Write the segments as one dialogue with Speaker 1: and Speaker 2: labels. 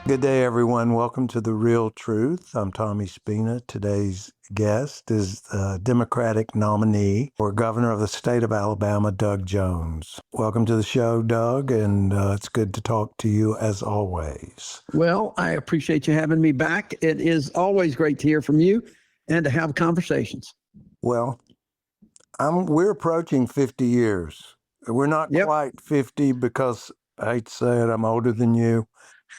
Speaker 1: Good day, everyone. Welcome to The Real Truth. I'm Tommy Spina. Today's guest is the Democratic nominee for governor of the state of Alabama, Doug Jones. Welcome to the show, Doug, and it's good to talk to you as always.
Speaker 2: Well, I appreciate you having me back. It is always great to hear from you and to have conversations.
Speaker 1: Well, we're approaching 50 years. We're not quite 50 because I hate to say it, I'm older than you.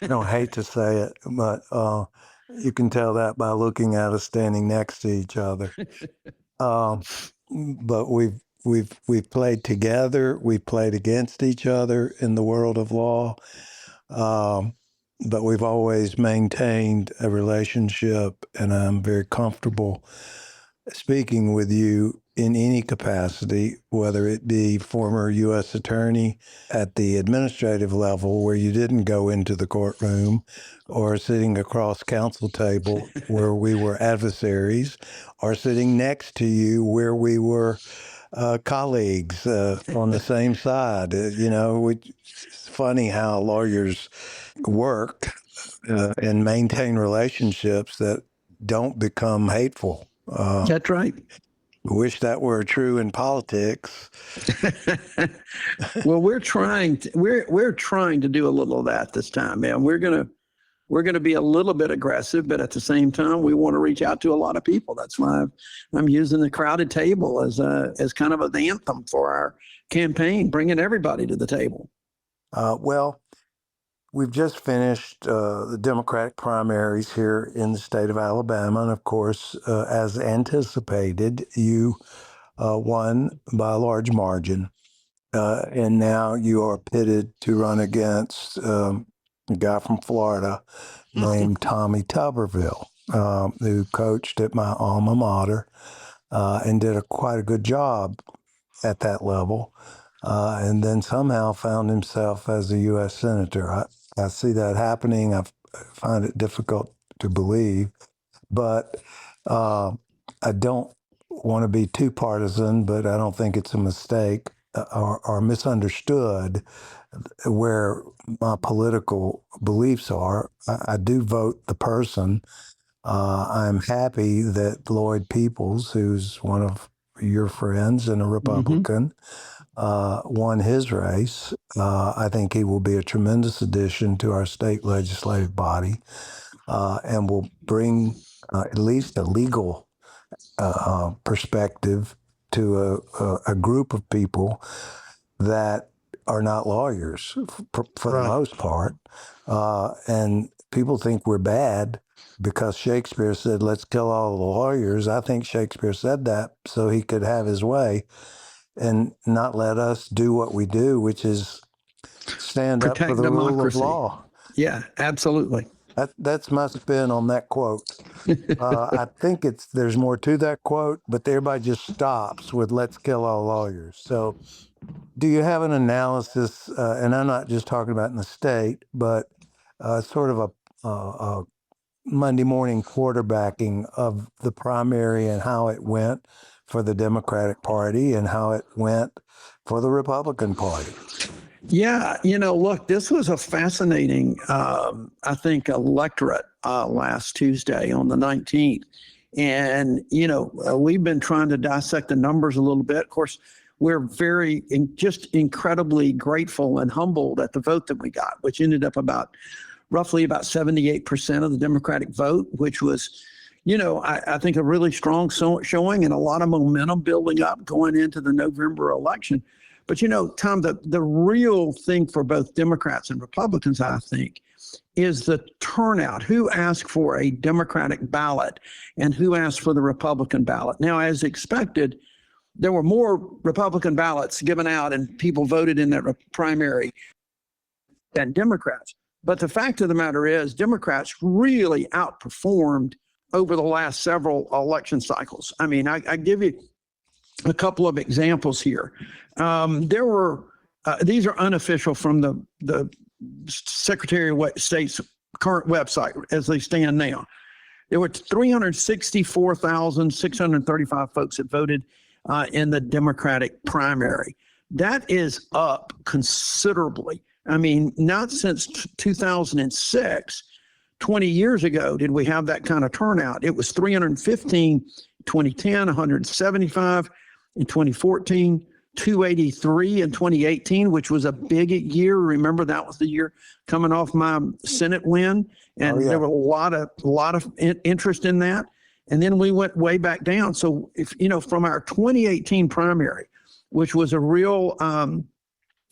Speaker 1: I don't hate to say it, but you can tell that by looking at us standing next to each other. But we've played together. We've played against each other in the world of law. But we've always maintained a relationship, and I'm very comfortable speaking with you in any capacity, whether it be former U.S. attorney at the administrative level where you didn't go into the courtroom, or sitting across counsel table where we were adversaries, or sitting next to you where we were colleagues on the same side. It's funny how lawyers work and maintain relationships that don't become hateful.
Speaker 2: That's right.
Speaker 1: Wish that were true in politics.
Speaker 2: Well, we're trying to do a little of that this time, man. We're gonna be a little bit aggressive, but at the same time, we want to reach out to a lot of people. That's why I'm using the crowded table as kind of an anthem for our campaign, bringing everybody to the table.
Speaker 1: Well, we've just finished the Democratic primaries here in the state of Alabama. And of course, as anticipated, you won by a large margin. And now you are pitted to run against a guy from Florida named Tommy Tuberville, who coached at my alma mater and did quite a good job at that level. And then somehow found himself as a U.S. Senator. I see that happening. I find it difficult to believe, but I don't want to be too partisan, but I don't think it's a mistake or misunderstood where my political beliefs are. I do vote the person. I'm happy that Lloyd Peoples, who's one of your friends and a Republican, won his race. I think he will be a tremendous addition to our state legislative body and will bring at least a legal perspective to a group of people that are not lawyers for the most part. And people think we're bad because Shakespeare said, let's kill all the lawyers. I think Shakespeare said that so he could have his way and not let us do what we do, which is stand
Speaker 2: Protect
Speaker 1: up for the
Speaker 2: democracy.
Speaker 1: rule of law.
Speaker 2: Yeah, absolutely.
Speaker 1: That's my spin on that quote. I think there's more to that quote, but everybody just stops with "let's kill all lawyers." So, do you have an analysis? And I'm not just talking about in the state, but sort of a Monday morning quarterbacking of the primary and how it went for the Democratic Party and how it went for the Republican Party.
Speaker 2: Yeah, look, this was a fascinating, I think, electorate last Tuesday on the 19th. And, we've been trying to dissect the numbers a little bit. Of course, we're just incredibly grateful and humbled at the vote that we got, which ended up roughly about 78% of the Democratic vote, which was, I think a really strong showing and a lot of momentum building up going into the November election. But, Tom, the real thing for both Democrats and Republicans, I think, is the turnout. Who asked for a Democratic ballot and who asked for the Republican ballot? Now, as expected, there were more Republican ballots given out and people voted in that primary than Democrats. But the fact of the matter is, Democrats really outperformed over the last several election cycles. I mean, I give you a couple of examples here. There were, these are unofficial from the Secretary of State's current website as they stand now. There were 364,635 folks that voted in the Democratic primary. That is up considerably. I mean, not since 2006 20 years ago did we have that kind of turnout. It was 315 2010, 175 in 2014, 283 in 2018, which was a big year. Remember, that was the year coming off my Senate win, and there was a lot of interest in that. And then we went way back down. So if from our 2018 primary, which was a real kind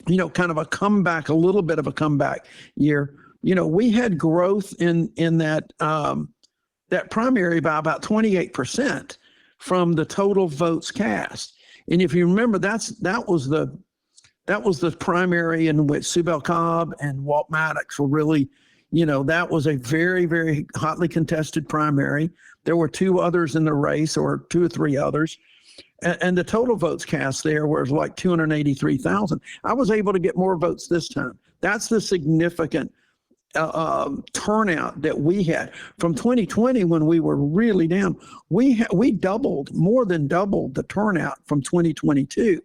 Speaker 2: of a comeback, a little bit of a comeback year, we had growth in that that primary by about 28% from the total votes cast. And if you remember, that was the primary in which Sue Bell Cobb and Walt Maddox were really, that was a very, very hotly contested primary. There were two others in the race, or two or three others. And the total votes cast there was like 283,000. I was able to get more votes this time. That's the significant turnout that we had from 2020, when we were really down. We more than doubled the turnout from 2022,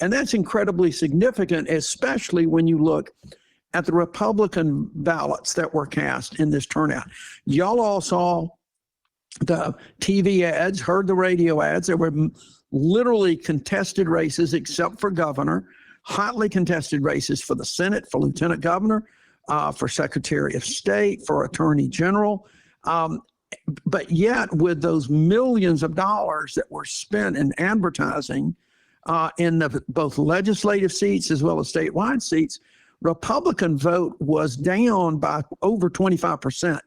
Speaker 2: and that's incredibly significant, especially when you look at the Republican ballots that were cast in this turnout. Y'all all saw the TV ads, heard the radio ads. There were literally contested races, except for governor, hotly contested races for the Senate, for lieutenant governor, for Secretary of State, for Attorney General. But yet, with those millions of dollars that were spent in advertising in both legislative seats as well as statewide seats, Republican vote was down by over 25%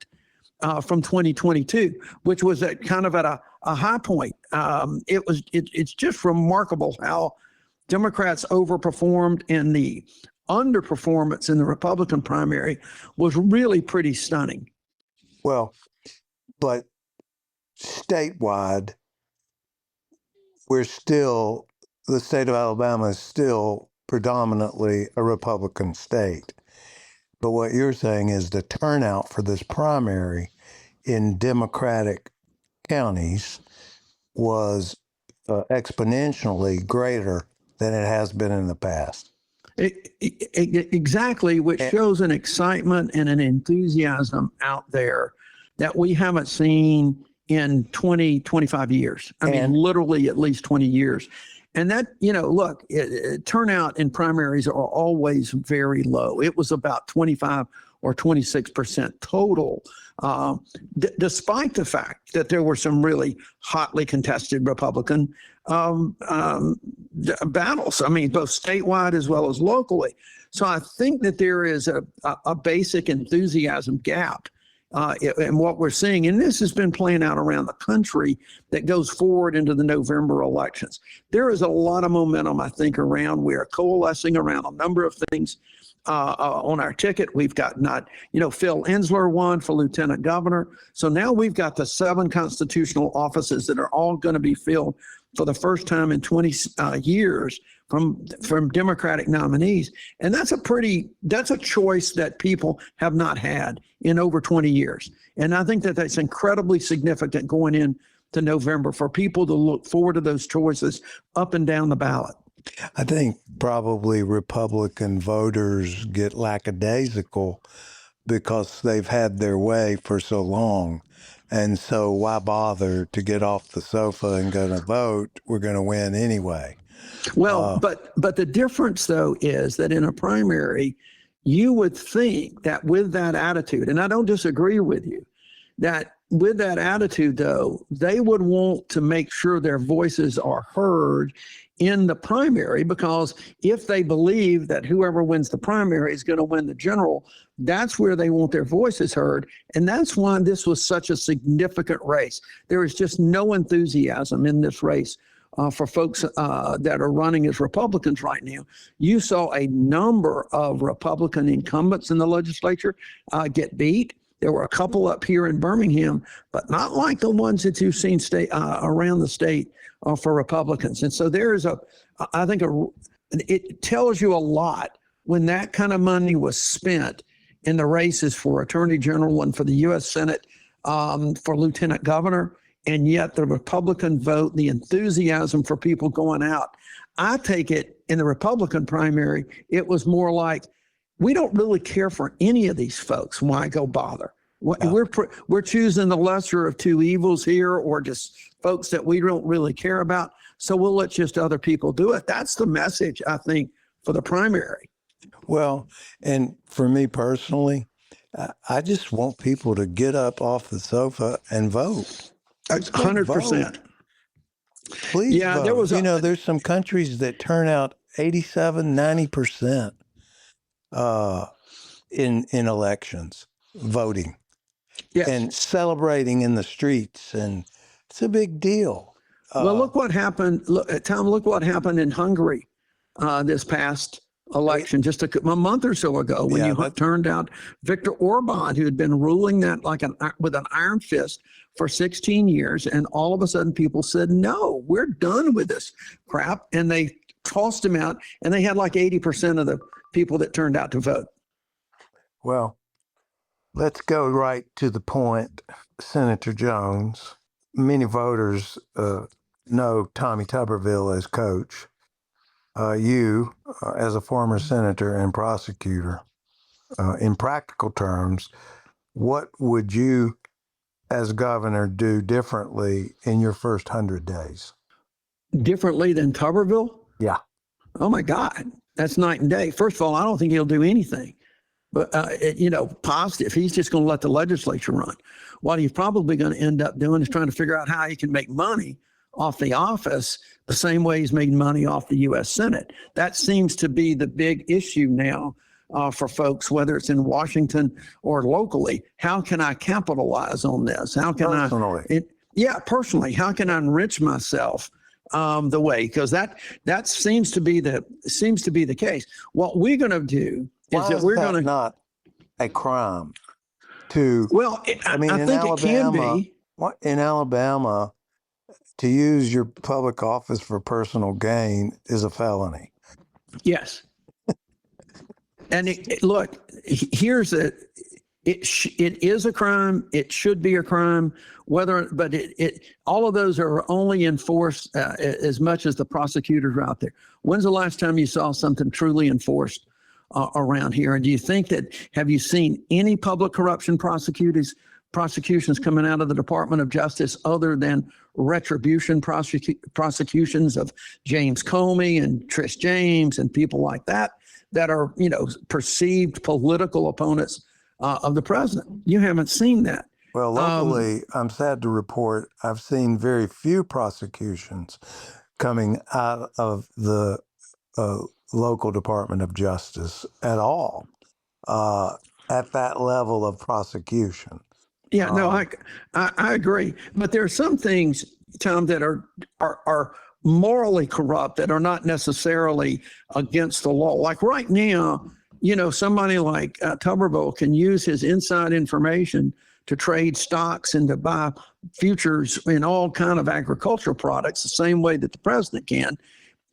Speaker 2: from 2022, which was at a high point. It's just remarkable how Democrats overperformed, and the underperformance in the Republican primary was really pretty stunning.
Speaker 1: Well, but statewide, the state of Alabama is still predominantly a Republican state. But what you're saying is the turnout for this primary in Democratic counties was exponentially greater than it has been in the past.
Speaker 2: Exactly, which shows an excitement and an enthusiasm out there that we haven't seen in 20, 25 years. I mean, literally at least 20 years. And that, look, turnout in primaries are always very low. It was about 25 or 26% total, despite the fact that there were some really hotly contested Republican battles. I mean, both statewide as well as locally. So I think that there is a basic enthusiasm gap in what we're seeing. And this has been playing out around the country that goes forward into the November elections. There is a lot of momentum, I think, around. We are coalescing around a number of things on our ticket. We've got Phil Ensler won for lieutenant governor. So now we've got the 7 constitutional offices that are all going to be filled for the first time in 20 years from Democratic nominees. And that's a choice that people have not had in over 20 years. And I think that that's incredibly significant going into November for people to look forward to those choices up and down the ballot.
Speaker 1: I think probably Republican voters get lackadaisical because they've had their way for so long. And so why bother to get off the sofa and go to vote? We're going to win anyway.
Speaker 2: Well, but the difference, though, is that in a primary, you would think that with that attitude, and I don't disagree with you, that with that attitude, though, they would want to make sure their voices are heard in the primary, because if they believe that whoever wins the primary is going to win the general, that's where they want their voices heard. And that's why this was such a significant race. There is just no enthusiasm in this race for folks that are running as Republicans right now. You saw a number of Republican incumbents in the legislature get beat. There were a couple up here in Birmingham, but not like the ones that you've seen around the state for Republicans. And so there is it tells you a lot when that kind of money was spent in the races for Attorney General and for the U.S. Senate, for Lieutenant Governor, and yet the Republican vote, the enthusiasm for people going out. I take it in the Republican primary, it was more like, we don't really care for any of these folks. Why go bother? We're choosing the lesser of two evils here, or just folks that we don't really care about. So we'll let just other people do it. That's the message, I think, for the primary.
Speaker 1: Well, and for me personally, I just want people to get up off the sofa and vote.
Speaker 2: 100%.
Speaker 1: Please
Speaker 2: Yeah,
Speaker 1: vote.
Speaker 2: there was
Speaker 1: there's some countries that turn out 87, 90% in elections voting.
Speaker 2: Yes.
Speaker 1: And celebrating in the streets, and it's a big deal.
Speaker 2: Well, look what happened. Tom, look what happened in Hungary this past election just a month or so ago when turned out Viktor Orban, who had been ruling that with an iron fist for 16 years. And all of a sudden people said, no, we're done with this crap. And they tossed him out, and they had like 80% of the people that turned out to vote.
Speaker 1: Well, let's go right to the point. Senator Jones, many voters know Tommy Tuberville as coach. You, as a former senator and prosecutor, in practical terms, what would you, as governor, do differently in your first 100 days?
Speaker 2: Differently than Tuberville?
Speaker 1: Yeah.
Speaker 2: Oh, my God. That's night and day. First of all, I don't think he'll do anything. But, positive. He's just going to let the legislature run. What he's probably going to end up doing is trying to figure out how he can make money off the office the same way he's made money off the U.S. Senate. That seems to be the big issue now for folks, whether it's in Washington or locally. How can I capitalize on this? How can personally, how can I enrich myself the way? Because that seems to be the case. What we're going to do is that we're going to
Speaker 1: not a crime to.
Speaker 2: Well, I think it can be.
Speaker 1: In Alabama, to use your public office for personal gain is a felony.
Speaker 2: Yes. And look, here's it is a crime. It should be a crime. But all of those are only enforced as much as the prosecutors are out there. When's the last time you saw something truly enforced around here? And do you think have you seen any public corruption prosecutions coming out of the Department of Justice other than retribution prosecutions of James Comey and Trish James and people like that are, perceived political opponents of the president? You haven't seen that.
Speaker 1: Well, locally, I'm sad to report, I've seen very few prosecutions coming out of the local Department of Justice at all at that level of prosecution.
Speaker 2: Yeah, no, I agree. But there are some things, Tom, that are morally corrupt, that are not necessarily against the law. Like right now, somebody like Tuberville can use his inside information to trade stocks and to buy futures in all kind of agricultural products the same way that the president can.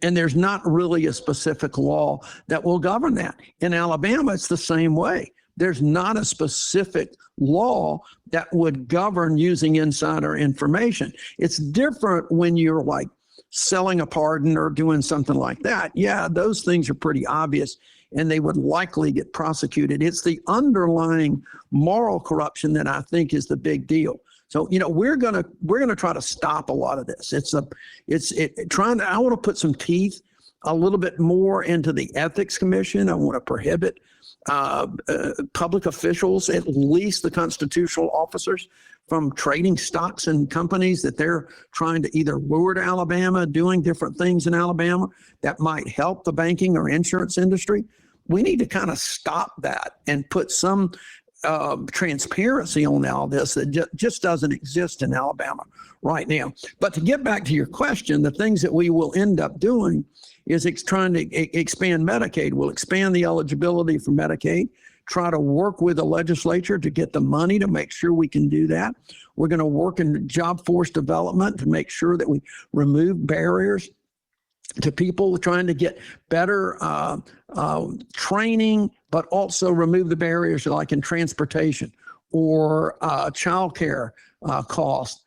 Speaker 2: And there's not really a specific law that will govern that. In Alabama, it's the same way. There's not a specific law that would govern using insider information. It's different when you're like selling a pardon or doing something like that. Yeah, those things are pretty obvious and they would likely get prosecuted. It's the underlying moral corruption that I think is the big deal. So, we're gonna try to stop a lot of this. I want to put some teeth a little bit more into the Ethics Commission. I want to prohibit public officials, at least the constitutional officers, from trading stocks in companies that they're trying to either lure to Alabama, doing different things in Alabama that might help the banking or insurance industry. We need to kind of stop that and put some transparency on all this that just doesn't exist in Alabama right now. But to get back to your question, the things that we will end up doing is trying to expand Medicaid. We'll expand the eligibility for Medicaid, try to work with the legislature to get the money to make sure we can do that. We're going to work in job force development to make sure that we remove barriers to people trying to get better training, but also remove the barriers like in transportation or childcare costs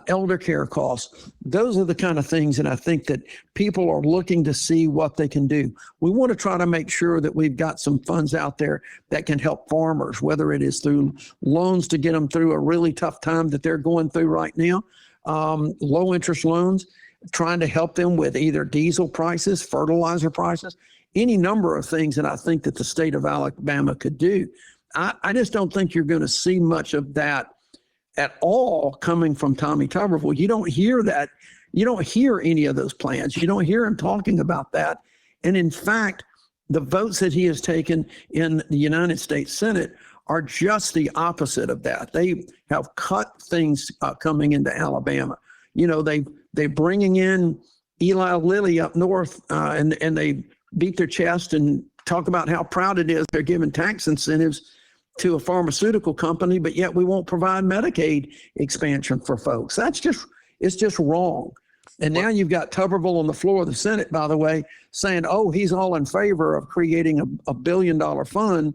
Speaker 2: elder care costs. Those are the kind of things that I think that people are looking to see what they can do. We want to try to make sure that we've got some funds out there that can help farmers, whether it is through loans to get them through a really tough time that they're going through right now, low interest loans, trying to help them with either diesel prices, fertilizer prices, any number of things that I think that the state of Alabama could do. I just don't think you're going to see much of that at all coming from Tommy Tuberville. You don't hear that. You don't hear any of those plans. You don't hear him talking about that. And in fact, the votes that he has taken in the United States Senate are just the opposite of that. They have cut things coming into Alabama. You know, they're bringing in Eli Lilly up north, and they beat their chest and talk about how proud it is they're giving tax incentives to a pharmaceutical company, but yet we won't provide Medicaid expansion for folks. It's just wrong. And now you've got Tuberville on the floor of the Senate, by the way, saying, oh, he's all in favor of creating a $1 billion fund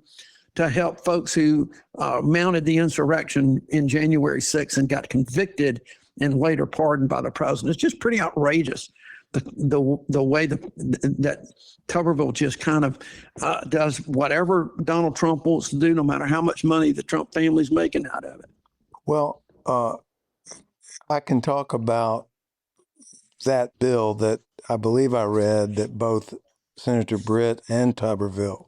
Speaker 2: to help folks who mounted the insurrection in January 6th and got convicted and later pardoned by the president. It's just pretty outrageous. The way that Tuberville just kind of does whatever Donald Trump wants to do, no matter how much money the Trump family's making out of it.
Speaker 1: Well, I can talk about that bill that I believe I read that both Senator Britt and Tuberville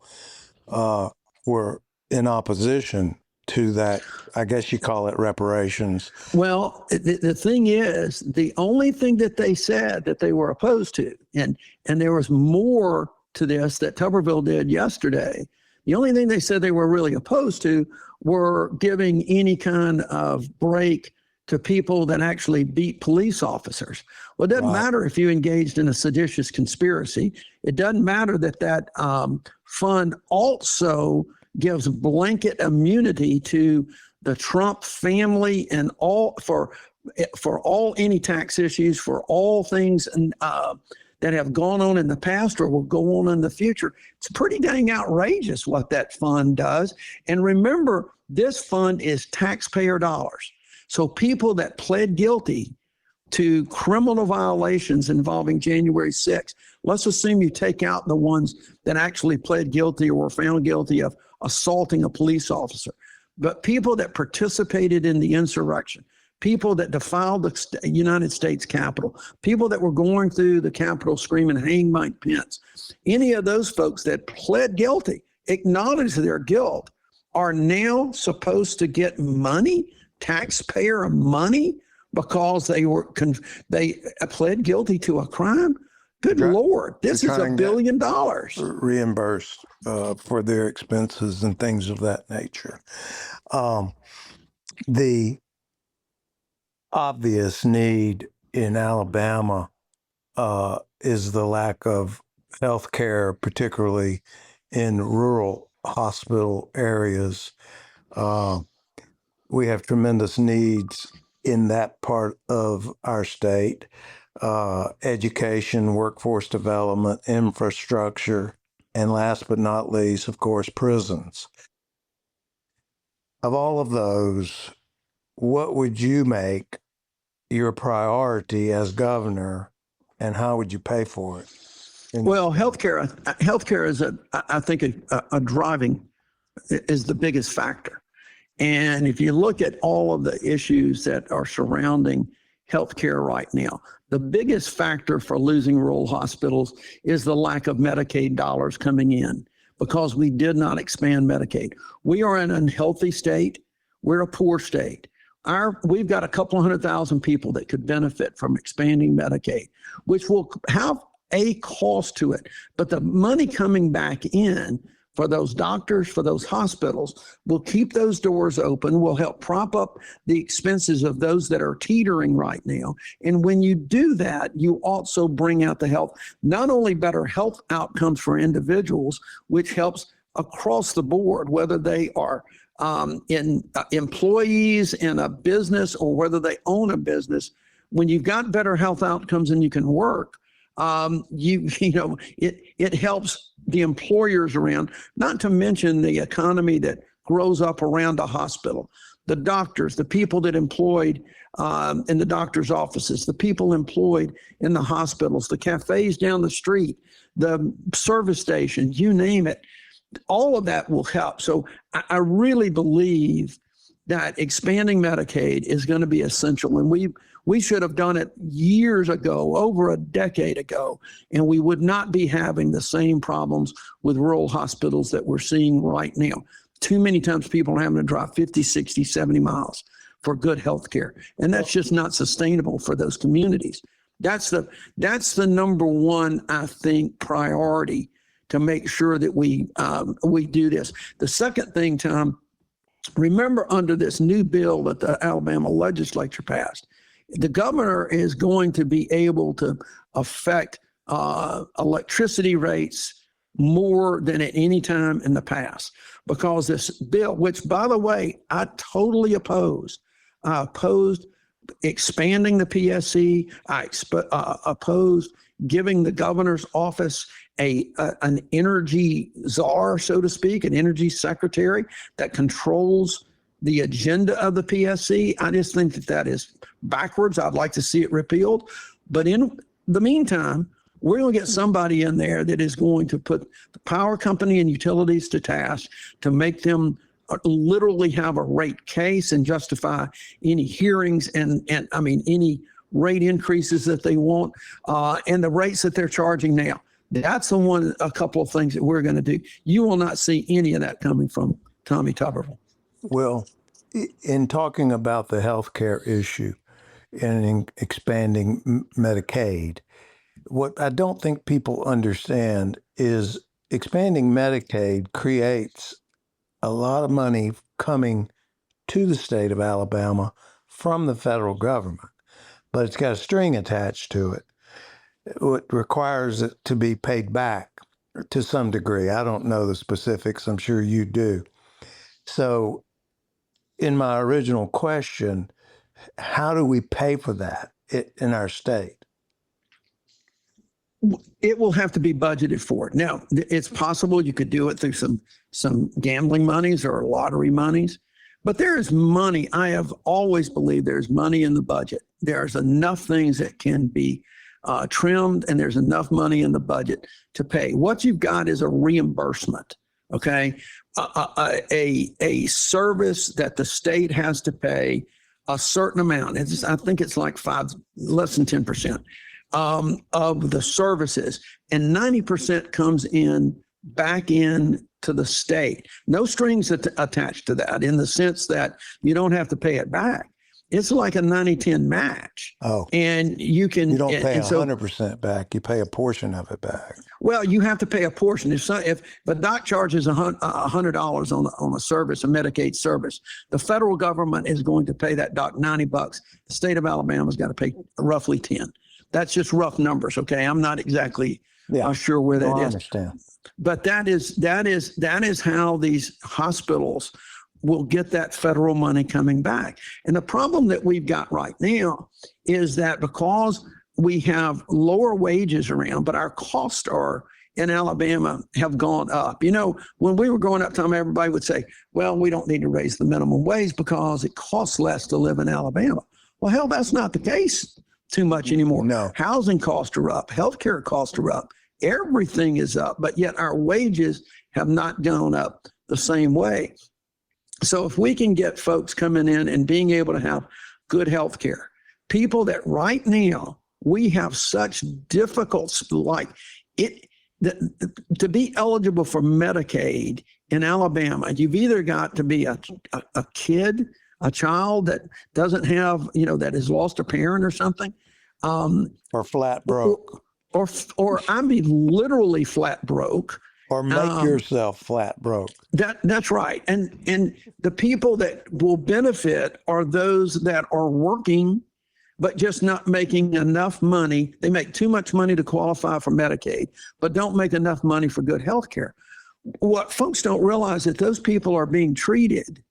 Speaker 1: were in opposition to that. I guess you call it reparations.
Speaker 2: Well, the thing is, the only thing that they said that they were opposed to, and there was more to this that Tuberville did yesterday. The only thing they said they were really opposed to were giving any kind of break to people that actually beat police officers. Well, it doesn't matter if you engaged in a seditious conspiracy. It doesn't matter that fund also gives blanket immunity to the Trump family and all for all any tax issues, for all things that have gone on in the past or will go on in the future. It's pretty dang outrageous what that fund does. And remember, this fund is taxpayer dollars. So people that pled guilty to criminal violations involving January 6th, let's assume you take out the ones that actually pled guilty or were found guilty of assaulting a police officer. But people that participated in the insurrection, people that defiled the United States Capitol, people that were going through the Capitol screaming, hang Mike Pence, any of those folks that pled guilty, acknowledged their guilt, are now supposed to get money, taxpayer money, because they pled guilty to a crime. Good Lord, this is $1 billion.
Speaker 1: Reimbursed for their expenses and things of that nature. The obvious need in Alabama is the lack of health care, particularly in rural hospital areas. We have tremendous needs in that part of our state. Education, workforce development, infrastructure, and last but not least, of course, prisons. Of all of those, what would you make your priority as governor, and how would you pay for it?
Speaker 2: Well, healthcare is I think a driving is the biggest factor. And if you look at all of the issues that are surrounding healthcare right now, the biggest factor for losing rural hospitals is the lack of Medicaid dollars coming in, because we did not expand Medicaid. We are an unhealthy state. We're a poor state. We've got a couple 100,000 people that could benefit from expanding Medicaid, which will have a cost to it. But the money coming back in for those doctors, for those hospitals, will keep those doors open, will help prop up the expenses of those that are teetering right now. And when you do that, you also bring out the health, not only better health outcomes for individuals, which helps across the board, whether they are employees in a business or whether they own a business. When you've got better health outcomes and you can work, it helps the employers around, not to mention the economy that grows up around a hospital, the doctors, the people that employed in the doctor's offices, the people employed in the hospitals, the cafes down the street, the service stations, you name it. All of that will help. So I really believe that expanding Medicaid is going to be essential. And we should have done it years ago, over a decade ago, and we would not be having the same problems with rural hospitals that we're seeing right now. Too many times people are having to drive 50, 60, 70 miles for good health care. And that's just not sustainable for those communities. That's the number one, I think, priority to make sure that we do this. The second thing, Tom, remember under this new bill that the Alabama legislature passed, the governor is going to be able to affect electricity rates more than at any time in the past, because this bill, which, by the way, I totally opposed. I opposed expanding the PSC. I opposed giving the governor's office an energy czar, so to speak, an energy secretary that controls the agenda of the PSC. I just think that is backwards. I'd like to see it repealed. But in the meantime, we're going to get somebody in there that is going to put the power company and utilities to task to make them literally have a rate case and justify any hearings and I mean, any rate increases that they want and the rates that they're charging now. That's a couple of things that we're going to do. You will not see any of that coming from Tommy Tuberville.
Speaker 1: Well, in talking about the healthcare issue and in expanding Medicaid, what I don't think people understand is expanding Medicaid creates a lot of money coming to the state of Alabama from the federal government, but it's got a string attached to it. It requires it to be paid back to some degree. I don't know the specifics. I'm sure you do. So in my original question, how do we pay for that in our state?
Speaker 2: It will have to be budgeted for. Now, it's possible you could do it through some gambling monies or lottery monies, but there is money. I have always believed there's money in the budget. There's enough things that can be trimmed, and there's enough money in the budget to pay. What you've got is a reimbursement, okay? A service that the state has to pay a certain amount. I think it's like less than 10%. Of the services, and 90% comes back in to the state. No strings attached to that, in the sense that you don't have to pay it back. It's like a 90-10 match.
Speaker 1: Oh,
Speaker 2: and you
Speaker 1: don't pay 100% back. You pay a portion of it back.
Speaker 2: Well, you have to pay a portion. If the doc charges $100 on a service, a Medicaid service, the federal government is going to pay that doc $90. The state of Alabama's got to pay roughly 10. That's just rough numbers, okay? I'm not exactly sure where that is.
Speaker 1: I understand.
Speaker 2: But that is how these hospitals will get that federal money coming back. And the problem that we've got right now is that because we have lower wages around, but our costs in Alabama have gone up. You know, when we were growing up, Tom, everybody would say, well, we don't need to raise the minimum wage because it costs less to live in Alabama. Well, hell, that's not the case too much anymore.
Speaker 1: No.
Speaker 2: Housing costs are up. Healthcare costs are up. Everything is up, but yet our wages have not gone up the same way. So if we can get folks coming in and being able to have good healthcare, people that right now we have such difficulties, like to be eligible for Medicaid in Alabama, you've either got to be a kid, a child that doesn't have, that has lost a parent or something.
Speaker 1: Or flat broke.
Speaker 2: Or I mean, literally flat broke.
Speaker 1: Or make yourself flat broke.
Speaker 2: That's right. And the people that will benefit are those that are working, but just not making enough money. They make too much money to qualify for Medicaid, but don't make enough money for good health care. What folks don't realize is that those people are being treated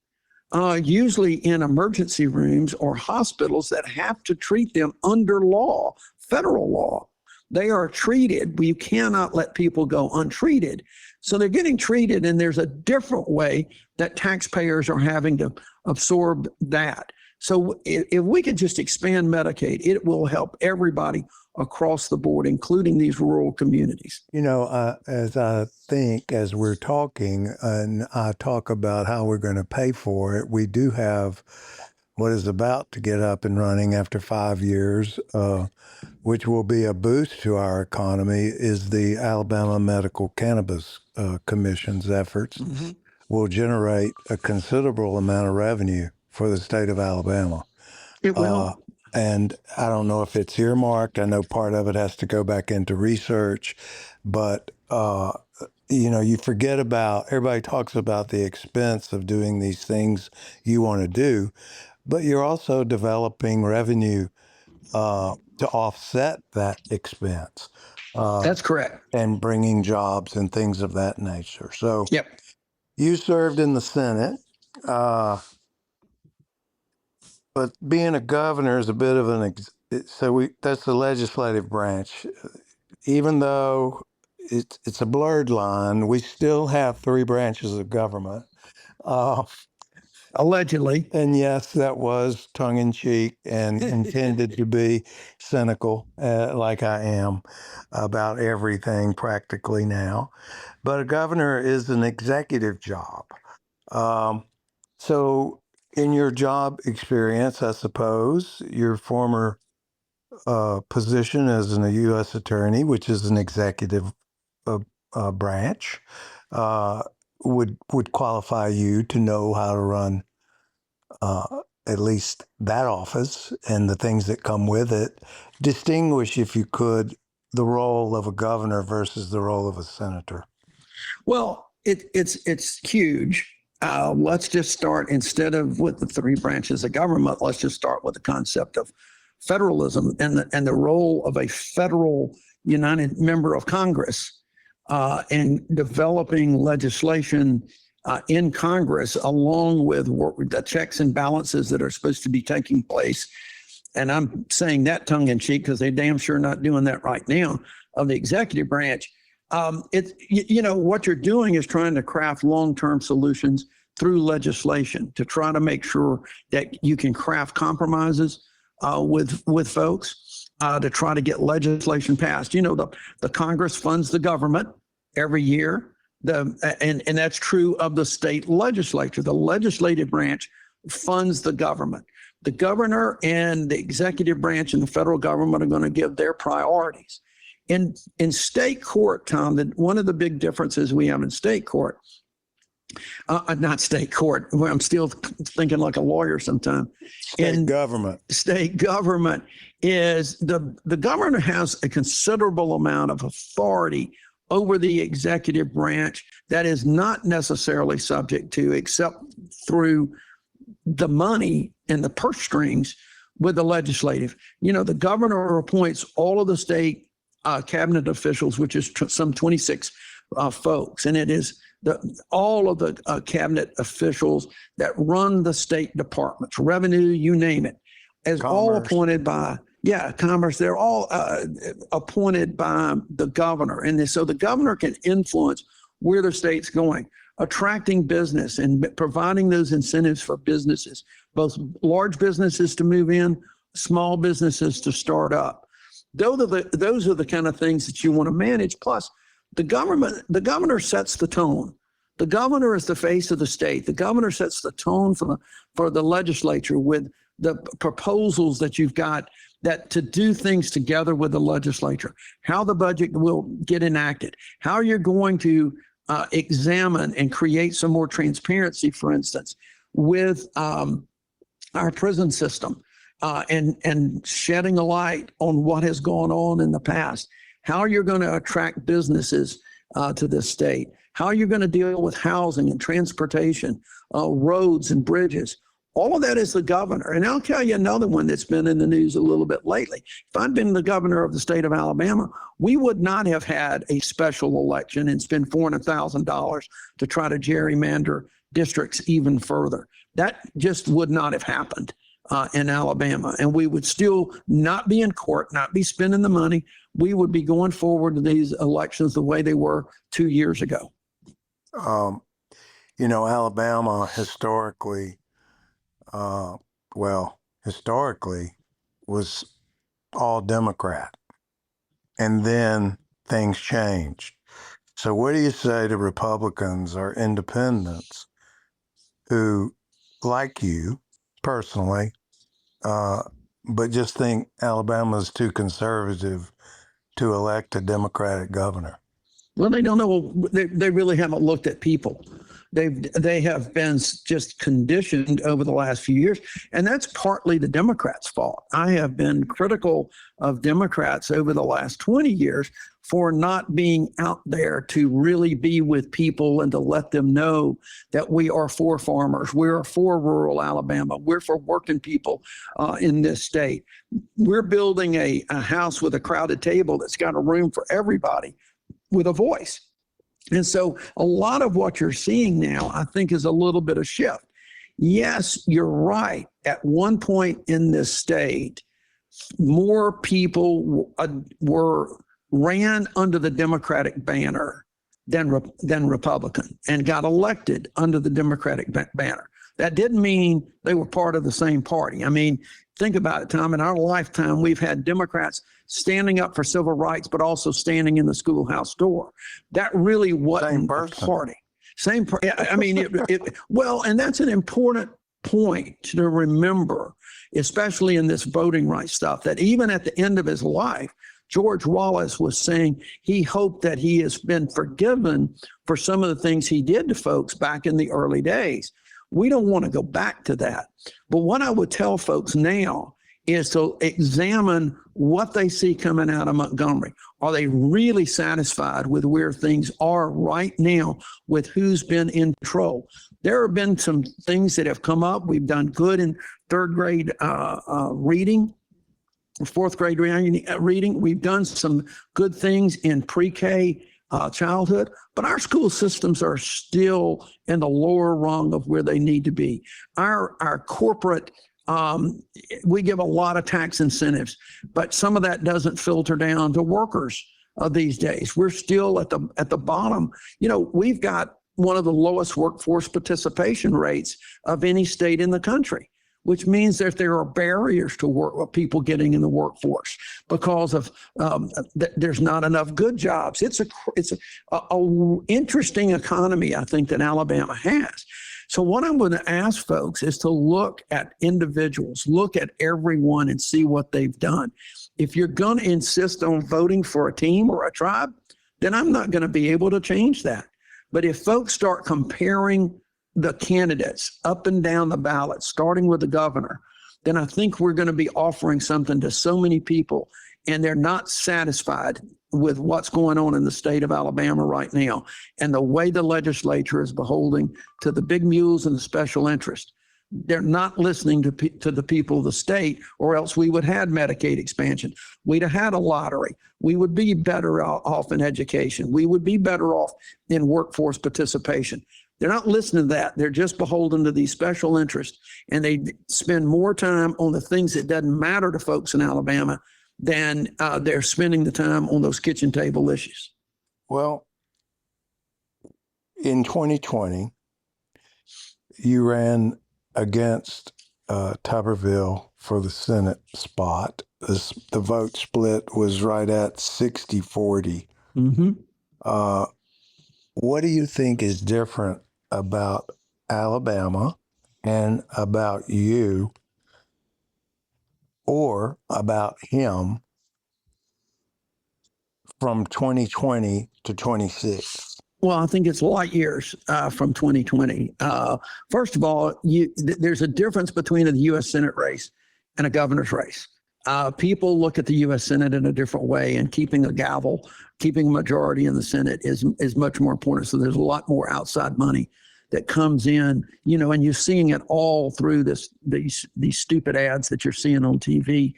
Speaker 2: usually in emergency rooms or hospitals that have to treat them under law, federal law. They are treated. You cannot let people go untreated. So they're getting treated, and there's a different way that taxpayers are having to absorb that. So if we could just expand Medicaid, it will help everybody across the board, including these rural communities.
Speaker 1: As I think, as we're talking, and I talk about how we're going to pay for it, we do have what is about to get up and running after 5 years, which will be a boost to our economy, is the Alabama Medical Cannabis Commission's efforts.
Speaker 2: Mm-hmm.
Speaker 1: Will generate a considerable amount of revenue for the state of Alabama.
Speaker 2: It will.
Speaker 1: And I don't know if it's earmarked. I know part of it has to go back into research, but you forget about, everybody talks about the expense of doing these things you want to do, but you're also developing revenue to offset that expense.
Speaker 2: That's correct.
Speaker 1: And bringing jobs and things of that nature. So
Speaker 2: Yep.
Speaker 1: you served in the Senate, but being a governor is a bit of that's the legislative branch. Even though it's a blurred line, we still have 3 branches of government.
Speaker 2: Allegedly.
Speaker 1: And yes, that was tongue in cheek and intended to be cynical, like I am about everything practically now. But a governor is an executive job. So in your job experience, I suppose, your former position as a U.S. attorney, which is an executive branch, would qualify you to know how to run at least that office and the things that come with it. Distinguish, if you could, the role of a governor versus the role of a senator.
Speaker 2: Well, it's huge. Let's just start, instead of with the 3 branches of government, let's just start with the concept of federalism and the role of a federal united member of Congress in developing legislation in Congress, along with the checks and balances that are supposed to be taking place. And I'm saying that tongue in cheek because they damn sure not doing that right now, of the executive branch. What you're doing is trying to craft long-term solutions through legislation to try to make sure that you can craft compromises with folks to try to get legislation passed. The Congress funds the government every year. And that's true of the state legislature. The legislative branch funds the government. The governor and the executive branch and the federal government are going to give their priorities. In state court, Tom, that one of the big differences we have in state court, not state court, where I'm still thinking like a lawyer sometimes.
Speaker 1: State government
Speaker 2: Is the governor has a considerable amount of authority over the executive branch that is not necessarily subject to, except through the money and the purse strings with the legislative. The governor appoints all of the state cabinet officials, which is some 26 folks. And it is all of the cabinet officials that run the state departments, revenue, you name it, as
Speaker 1: Commerce.
Speaker 2: all appointed by, Commerce. They're all appointed by the governor. And so the governor can influence where the state's going, attracting business and providing those incentives for businesses, both large businesses to move in, small businesses to start up. Those are the kind of things that you want to manage. Plus, the governor sets the tone. The governor is the face of the state. The governor sets the tone for the legislature with the proposals that you've got, that to do things together with the legislature, how the budget will get enacted, how you're going to examine and create some more transparency, for instance, with our prison system, and shedding a light on what has gone on in the past, how you're going to attract businesses to this state, how you're going to deal with housing and transportation, roads and bridges. All of that is the governor. And I'll tell you another one that's been in the news a little bit lately. If I'd been the governor of the state of Alabama, we would not have had a special election and spend $400,000 to try to gerrymander districts even further. That just would not have happened in Alabama. And we would still not be in court, not be spending the money. We would be going forward to these elections the way they were 2 years ago.
Speaker 1: Alabama historically well, historically, was all Democrat. And then things changed. So what do you say to Republicans or independents who, like you personally, but just think Alabama's too conservative to elect a Democratic governor?
Speaker 2: Well, they don't know. They really haven't looked at people. They have been just conditioned over the last few years, and that's partly the Democrats' fault. I have been critical of Democrats over the last 20 years for not being out there to really be with people and to let them know that we are for farmers, we are for rural Alabama, we're for working people in this state. We're building a house with a crowded table that's got a room for everybody with a voice. And so a lot of what you're seeing now, I think, is a little bit of shift. Yes, you're right. At one point in this state, more people ran under the Democratic banner than Republican and got elected under the Democratic banner. That didn't mean they were part of the same party. I mean, think about it, Tom. In our lifetime, we've had Democrats standing up for civil rights, but also standing in the schoolhouse door. That really wasn't a party. Same. I mean, well, and that's an important point to remember, especially in this voting rights stuff, that even at the end of his life, George Wallace was saying he hoped that he has been forgiven for some of the things he did to folks back in the early days. We don't want to go back to that. But what I would tell folks now is to examine what they see coming out of Montgomery. Are they really satisfied with where things are right now with who's been in control? There have been some things that have come up. We've done good in third grade reading, fourth grade reading. We've done some good things in pre-K childhood, but our school systems are still in the lower rung of where they need to be. Our corporate, we give a lot of tax incentives, but some of that doesn't filter down to workers these days. We're still at the bottom. You know, we've got one of the lowest workforce participation rates of any state in the country, which means that there are barriers to work with people getting in the workforce because of there's not enough good jobs. It's a interesting economy, I think, that Alabama has. So what I'm going to ask folks is to look at individuals, look at everyone and see what they've done. If you're going to insist on voting for a team or a tribe, then I'm not going to be able to change that. But if folks start comparing the candidates up and down the ballot, starting with the governor, then I think we're going to be offering something to so many people, and they're not satisfied with what's going on in the state of Alabama right now and the way the legislature is beholden to the big mules and the special interest. They're not listening to the people of the state, or else we would have had Medicaid expansion. We'd have had a lottery. We would be better off in education. We would be better off in workforce participation. They're not listening to that. They're just beholden to these special interests, and they spend more time on the things that doesn't matter to folks in Alabama than they're spending the time on those kitchen table issues.
Speaker 1: Well, in 2020, you ran against Tuberville for the Senate spot. The vote split was right at 60-40.
Speaker 2: Mm-hmm.
Speaker 1: What do you think is different about Alabama and about you or about him from 2020 to 26?
Speaker 2: Well, I think it's light years from 2020. First of all, there's a difference between a U.S. Senate race and a governor's race. People look at the U.S. Senate in a different way, and keeping a gavel, keeping a majority in the Senate is much more important. So there's a lot more outside money that comes in, you know, and you're seeing it all through these stupid ads that you're seeing on TV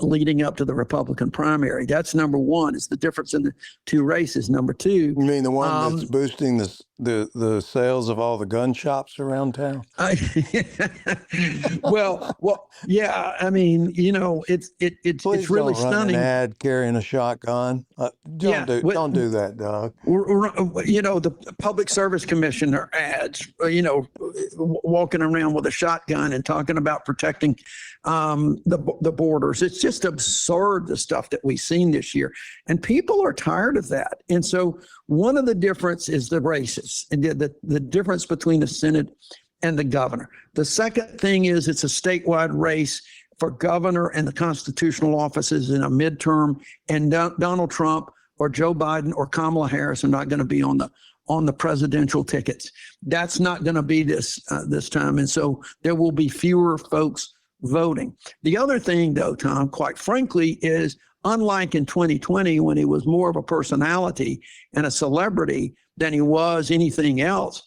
Speaker 2: leading up to the Republican primary. That's number one. It's the difference in the two races. Number two.
Speaker 1: You mean the one that's boosting the sales of all the gun shops around town?
Speaker 2: Well, yeah. I mean, it's
Speaker 1: Please
Speaker 2: really
Speaker 1: don't run
Speaker 2: stunning.
Speaker 1: an ad carrying a shotgun.
Speaker 2: Yeah,
Speaker 1: Don't do that, Doug.
Speaker 2: The public service commissioner ads, walking around with a shotgun and talking about protecting the borders. It's just absurd, the stuff that we've seen this year. And people are tired of that. And so one of the difference is the races and the difference between the Senate and the governor. The second thing is it's a statewide race for governor and the constitutional offices in a midterm, and Donald Trump or Joe Biden or Kamala Harris are not going to be on the presidential tickets. That's not going to be this time. And so there will be fewer folks voting. The other thing, though, Tom, quite frankly, is unlike in 2020, when he was more of a personality and a celebrity than he was anything else,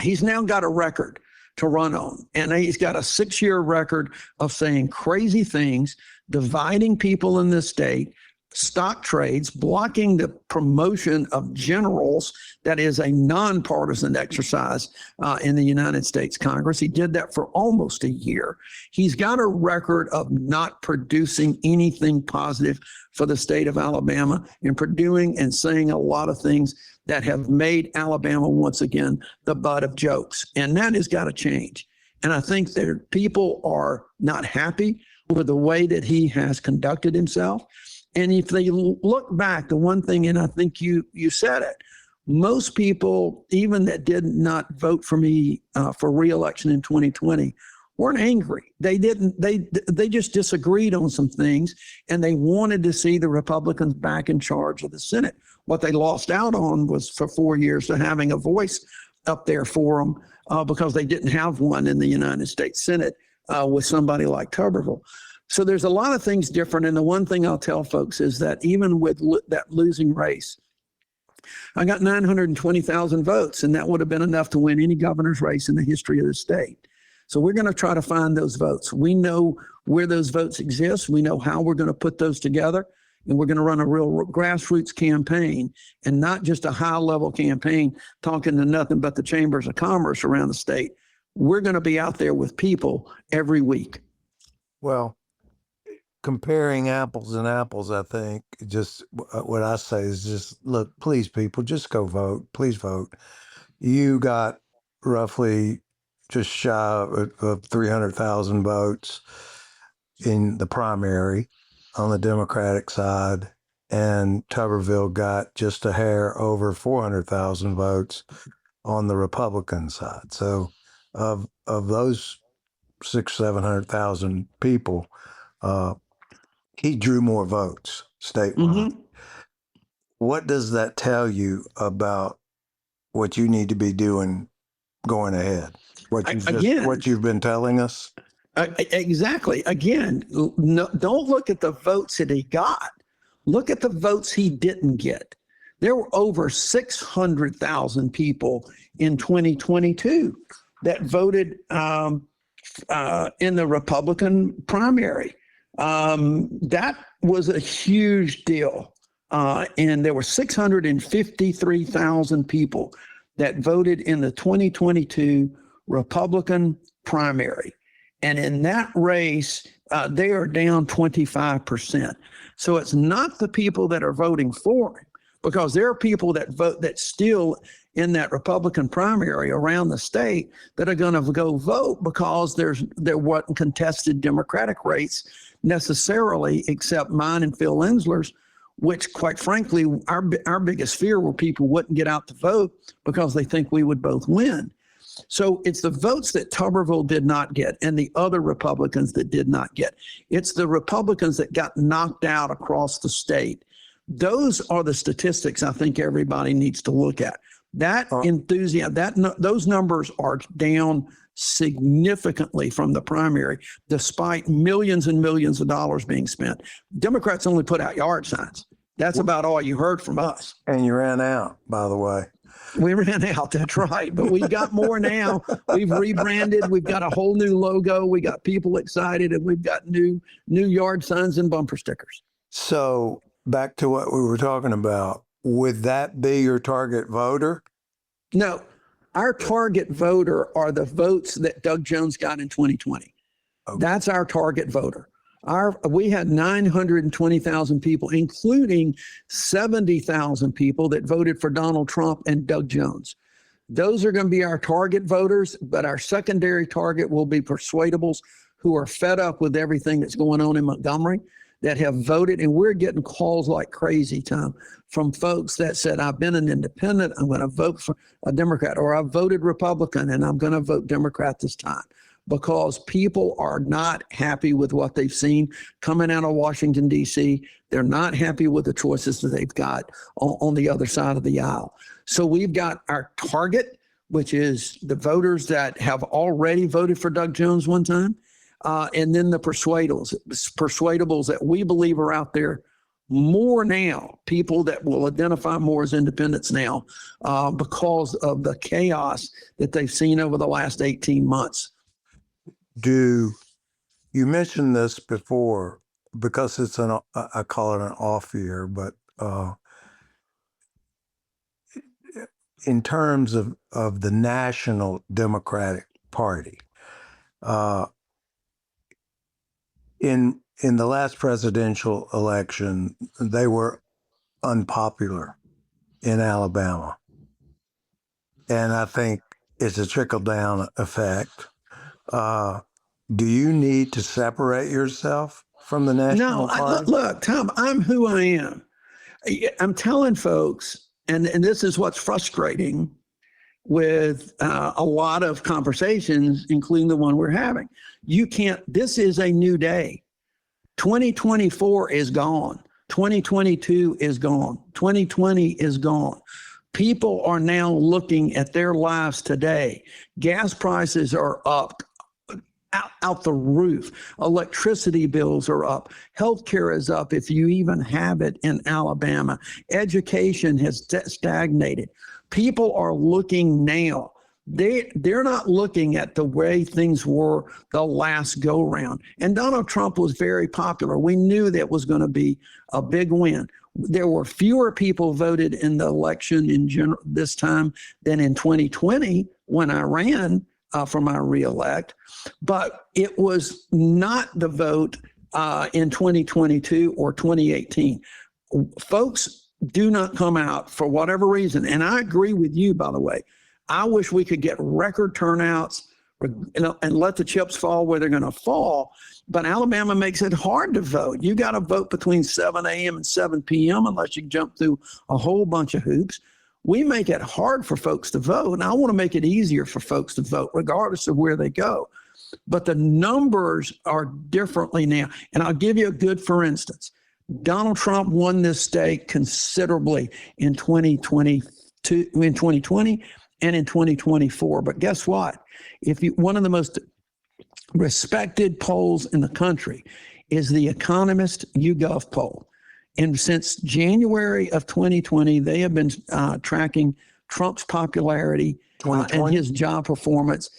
Speaker 2: he's now got a record to run on. And he's got a 6-year record of saying crazy things, dividing people in this state, stock trades, blocking the promotion of generals. That is a nonpartisan exercise in the United States Congress. He did that for almost a year. He's got a record of not producing anything positive for the state of Alabama and doing and saying a lot of things that have made Alabama once again the butt of jokes. And that has got to change. And I think that people are not happy with the way that he has conducted himself. And if they look back, the one thing, and I think you said it, most people, even that did not vote for me for re-election in 2020, weren't angry. They just disagreed on some things, and they wanted to see the Republicans back in charge of the Senate. What they lost out on was for 4 years to having a voice up there for them because they didn't have one in the United States Senate with somebody like Tuberville. So there's a lot of things different. And the one thing I'll tell folks is that even with that losing race, I got 920,000 votes, and that would have been enough to win any governor's race in the history of the state. So we're going to try to find those votes. We know where those votes exist. We know how we're going to put those together. And we're going to run a real grassroots campaign and not just a high-level campaign talking to nothing but the chambers of commerce around the state. We're going to be out there with people every week.
Speaker 1: Well, comparing apples and apples, I think just what I say is just look, please, people, just go vote. Please vote. You got roughly just shy of 300,000 votes in the primary on the Democratic side, and Tuberville got just a hair over 400,000 votes on the Republican side. So of those 700,000 people, he drew more votes statewide. Mm-hmm. What does that tell you about what you need to be doing going ahead? What you've been telling us?
Speaker 2: Exactly. Again, don't look at the votes that he got. Look at the votes he didn't get. There were over 600,000 people in 2022 that voted in the Republican primary. That was a huge deal. And there were 653,000 people that voted in the 2022 Republican primary. And in that race, they are down 25%. So it's not the people that are voting for him, because there are people that vote that still in that Republican primary around the state that are going to go vote because there wasn't contested Democratic race necessarily, except mine and Phil Lenzler's, which, quite frankly, our biggest fear were people wouldn't get out to vote because they think we would both win. So it's the votes that Tuberville did not get and the other Republicans that did not get. It's the Republicans that got knocked out across the state. Those are the statistics I think everybody needs to look at. That enthusiasm, those numbers are down significantly from the primary, despite millions and millions of dollars being spent. Democrats only put out yard signs. That's about all you heard from us.
Speaker 1: And you ran out, by the way.
Speaker 2: We ran out, that's right. But we've got more now. We've rebranded. We've got a whole new logo. We got people excited, and we've got new yard signs and bumper stickers.
Speaker 1: So back to what we were talking about, would that be your target voter?
Speaker 2: No, our target voter are the votes that Doug Jones got in 2020.
Speaker 1: Okay.
Speaker 2: That's our target voter. We had 920,000 people, including 70,000 people that voted for Donald Trump and Doug Jones. Those are going to be our target voters, but our secondary target will be persuadables who are fed up with everything that's going on in Montgomery, that have voted. And we're getting calls like crazy, Tom, from folks that said, I've been an independent, I'm going to vote for a Democrat, or I voted Republican and I'm going to vote Democrat this time. Because people are not happy with what they've seen coming out of Washington, D.C. They're not happy with the choices that they've got on the other side of the aisle. So we've got our target, which is the voters that have already voted for Doug Jones one time, and then the persuadables that we believe are out there more now, people that will identify more as independents now because of the chaos that they've seen over the last 18 months.
Speaker 1: You mentioned this before because it's I call it an off year, but in terms of the National Democratic Party, in the last presidential election, they were unpopular in Alabama, and I think it's a trickle down effect. Do you need to separate yourself from the National Party?
Speaker 2: Look, Tom, I'm who I am. I'm telling folks, and this is what's frustrating with a lot of conversations, including the one we're having. This is a new day. 2024 is gone. 2022 is gone. 2020 is gone. People are now looking at their lives today. Gas prices are up. Out the roof. Electricity bills are up. Healthcare is up if you even have it in Alabama. Education has stagnated. People are looking now. They're not looking at the way things were the last go round. And Donald Trump was very popular. We knew that was going to be a big win. There were fewer people voted in the election in general this time than in 2020 when I ran for my reelect, but it was not the vote in 2022 or 2018. Folks do not come out for whatever reason. And I agree with you, by the way. I wish we could get record turnouts and let the chips fall where they're going to fall. But Alabama makes it hard to vote. You got to vote between 7 a.m. and 7 p.m. unless you jump through a whole bunch of hoops. We make it hard for folks to vote, and I want to make it easier for folks to vote, regardless of where they go. But the numbers are differently now. And I'll give you a good for instance. Donald Trump won this state considerably in 2020 and in 2024. But guess what? One of the most respected polls in the country is the Economist YouGov poll. And since January of 2020, they have been tracking Trump's popularity and his job performance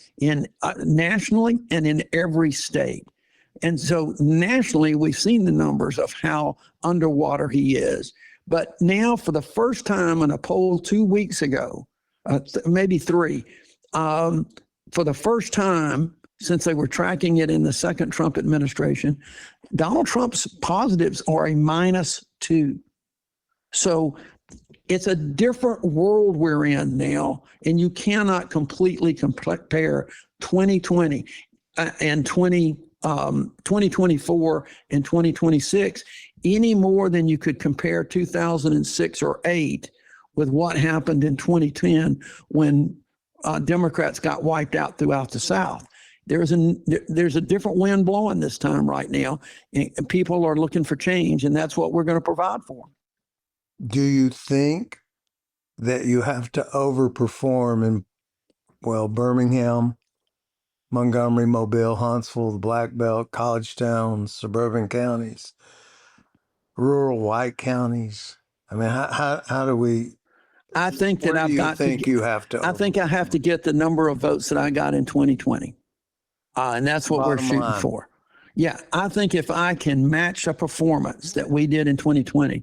Speaker 2: nationally and in every state. And so nationally, we've seen the numbers of how underwater he is. But now, for the first time in a poll 2 weeks ago, maybe three, for the first time since they were tracking it in the second Trump administration, Donald Trump's positives are a -2. So it's a different world we're in now, and you cannot completely compare 2020 and 2024 and 2026 any more than you could compare 2006 or 8 with what happened in 2010 when Democrats got wiped out throughout the South. There's a different wind blowing this time right now, and people are looking for change, and that's what we're going to provide for them.
Speaker 1: Do you think that you have to overperform in, Birmingham, Montgomery, Mobile, Huntsville, the Black Belt, college towns, suburban counties, rural white counties? I mean, how do we?
Speaker 2: I think that I've got to.
Speaker 1: You have to.
Speaker 2: I think I have to get the number of votes that I got in 2020. And that's what we're shooting for. Yeah, I think if I can match a performance that we did in 2020,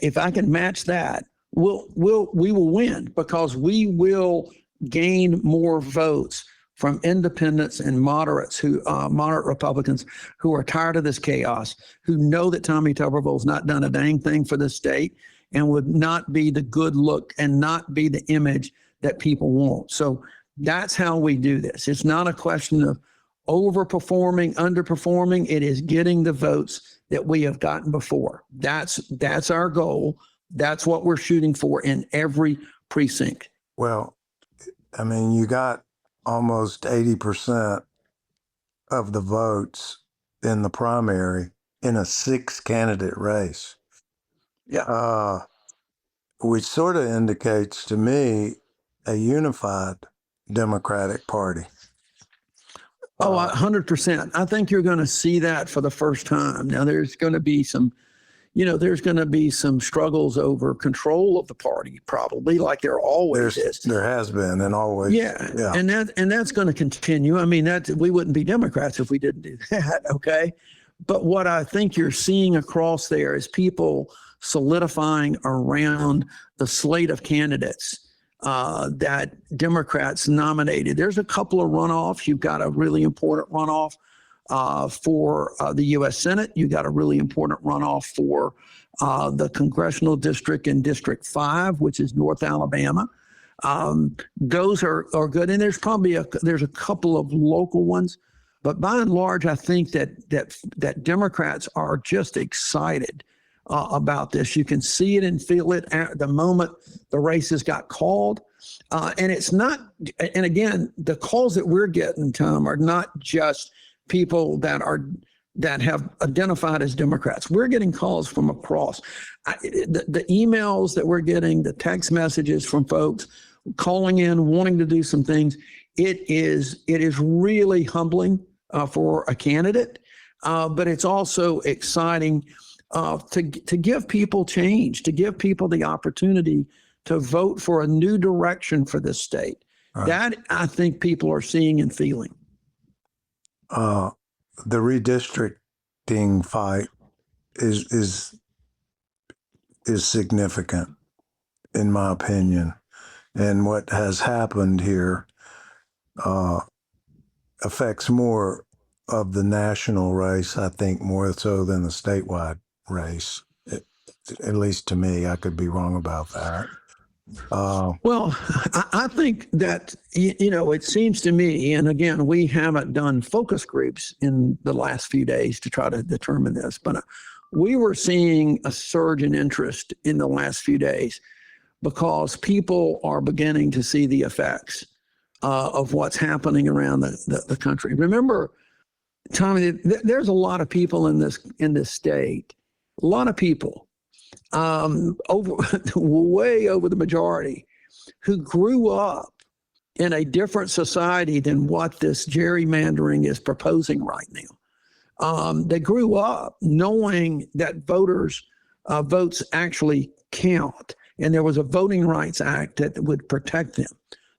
Speaker 2: if I can match that we will win because we will gain more votes from independents and moderates moderate Republicans who are tired of this chaos, who know that Tommy Tuberville's not done a dang thing for the state and would not be the good look and not be the image that people want. So that's how we do this. It's not a question of overperforming, underperforming. It is getting the votes that we have gotten before. That's our goal. That's what we're shooting for in every precinct.
Speaker 1: Well, I mean, you got almost 80% of the votes in the primary in a 6-candidate race.
Speaker 2: Yeah.
Speaker 1: Which sort of indicates to me a unified Democratic Party.
Speaker 2: Oh, 100%. I think you're going to see that for the first time. Now, there's going to be some struggles over control of the party, probably, like there always is.
Speaker 1: There has been and always.
Speaker 2: Yeah. And that's going to continue. I mean, we wouldn't be Democrats if we didn't do that. Okay. But what I think you're seeing across there is people solidifying around the slate of candidates that Democrats nominated. There's a couple of runoffs. You've got a really important runoff for the U.S. Senate. You got a really important runoff for the congressional district in District 5, which is North Alabama. Those are good. And there's probably there's a couple of local ones. But by and large, I think that Democrats are just excited about this. You can see it and feel it at the moment the races got called. And it's not, and again, the calls that we're getting, Tom, are not just people that have identified as Democrats. We're getting calls from across. The emails that we're getting, the text messages from folks calling in, wanting to do some things. It is really humbling for a candidate, but it's also exciting to give people change, to give people the opportunity to vote for a new direction for this state. Right. That I think people are seeing and feeling.
Speaker 1: The redistricting fight is significant, in my opinion, and what has happened here affects more of the national race, I think, more so than the statewide race. At least to me, I could be wrong about that.
Speaker 2: Well, I think that, it seems to me, and again, we haven't done focus groups in the last few days to try to determine this, but we were seeing a surge in interest in the last few days because people are beginning to see the effects of what's happening around the country. Remember, Tommy, there's a lot of people in this state, a lot of people, way over the majority, who grew up in a different society than what this gerrymandering is proposing right now. They grew up knowing that votes actually count, and there was a Voting Rights Act that would protect them.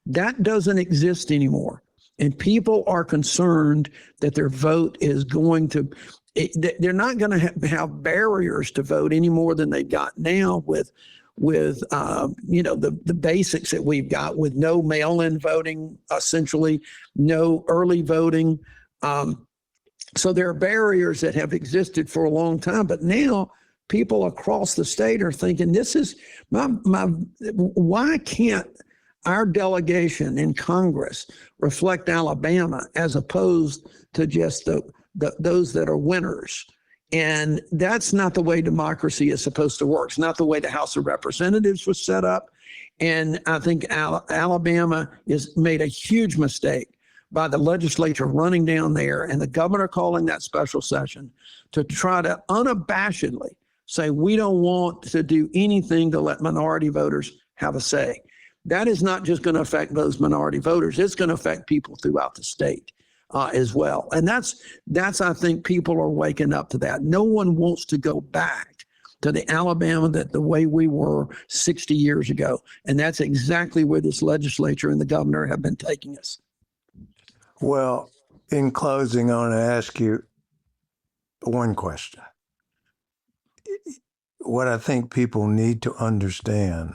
Speaker 2: That doesn't exist anymore. And people are concerned that their vote is going to, they're not going to have barriers to vote any more than they've got now with the basics that we've got, with no mail-in voting, essentially, no early voting. So there are barriers that have existed for a long time, but now people across the state are thinking, this is why can't our delegation in Congress reflect Alabama as opposed to just those that are winners? And that's not the way democracy is supposed to work. It's not the way the House of Representatives was set up. And I think Alabama has made a huge mistake by the legislature running down there and the governor calling that special session to try to unabashedly say, we don't want to do anything to let minority voters have a say. That is not just going to affect those minority voters. It's going to affect people throughout the state as well. And that's, I think people are waking up to that. No one wants to go back to the Alabama the way we were 60 years ago. And that's exactly where this legislature and the governor have been taking us.
Speaker 1: Well, in closing, I want to ask you one question. What I think people need to understand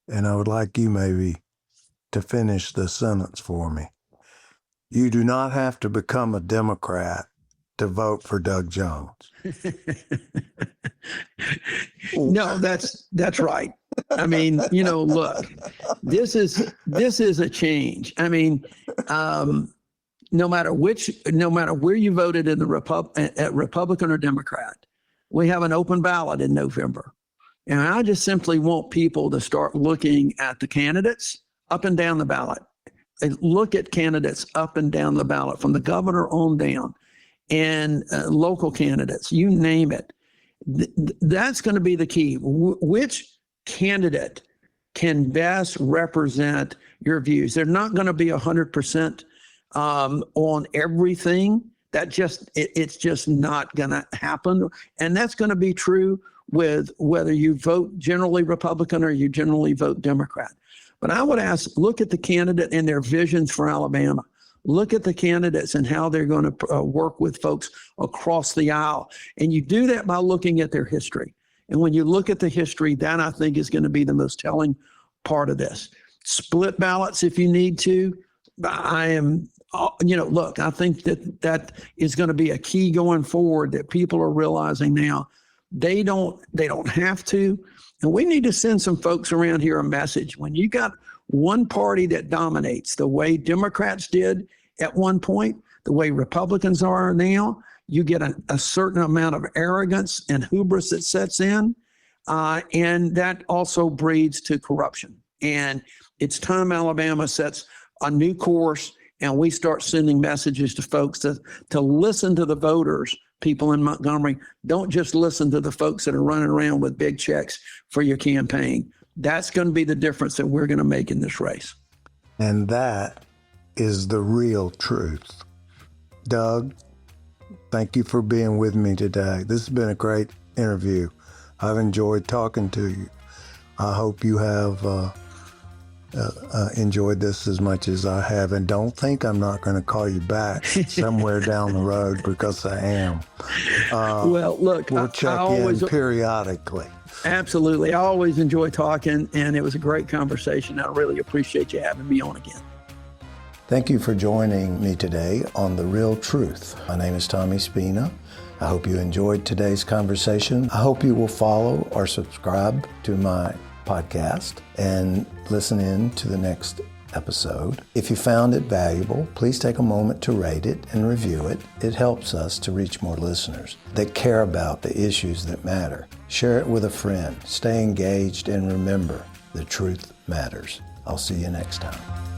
Speaker 1: and I would like you maybe to finish the sentence for me. You do not have to become a Democrat to vote for Doug Jones.
Speaker 2: No, that's right. I mean, look, this is a change. I mean, no matter where you voted in the Republican or Democrat, we have an open ballot in November. And I just simply want people to start looking at the candidates up and down the ballot. Look at candidates up and down the ballot from the governor on down, and local candidates, you name it. That's going to be the key. Which candidate can best represent your views? They're not going to be 100% on everything. It's just not going to happen. And that's going to be true with whether you vote generally Republican or you generally vote Democrat. But I would ask, look at the candidate and their visions for Alabama. Look at the candidates and how they're going to work with folks across the aisle. And you do that by looking at their history. And when you look at the history, that I think is going to be the most telling part of this. Split ballots if you need to. Look, I think that is going to be a key going forward that people are realizing now. They don't have to. And we need to send some folks around here a message. When you got one party that dominates the way Democrats did at one point, the way Republicans are now, you get a certain amount of arrogance and hubris that sets in. And that also breeds to corruption. And it's time Alabama sets a new course and we start sending messages to folks to listen to the voters. People in Montgomery, don't just listen to the folks that are running around with big checks for your campaign. That's going to be the difference that we're going to make in this race.
Speaker 1: And that is the real truth. Doug, thank you for being with me today. This has been a great interview. I've enjoyed talking to you. I hope you have enjoyed this as much as I have. And don't think I'm not going to call you back somewhere down the road, because I am.
Speaker 2: Well, look,
Speaker 1: we'll check in periodically.
Speaker 2: Absolutely. I always enjoy talking, and it was a great conversation. I really appreciate you having me on again.
Speaker 1: Thank you for joining me today on The Real Truth. My name is Tommy Spina. I hope you enjoyed today's conversation. I hope you will follow or subscribe to my podcast and listen in to the next episode. If you found it valuable, please take a moment to rate it and review it. It helps us to reach more listeners that care about the issues that matter. Share it with a friend. Stay engaged, and remember, the truth matters. I'll see you next time.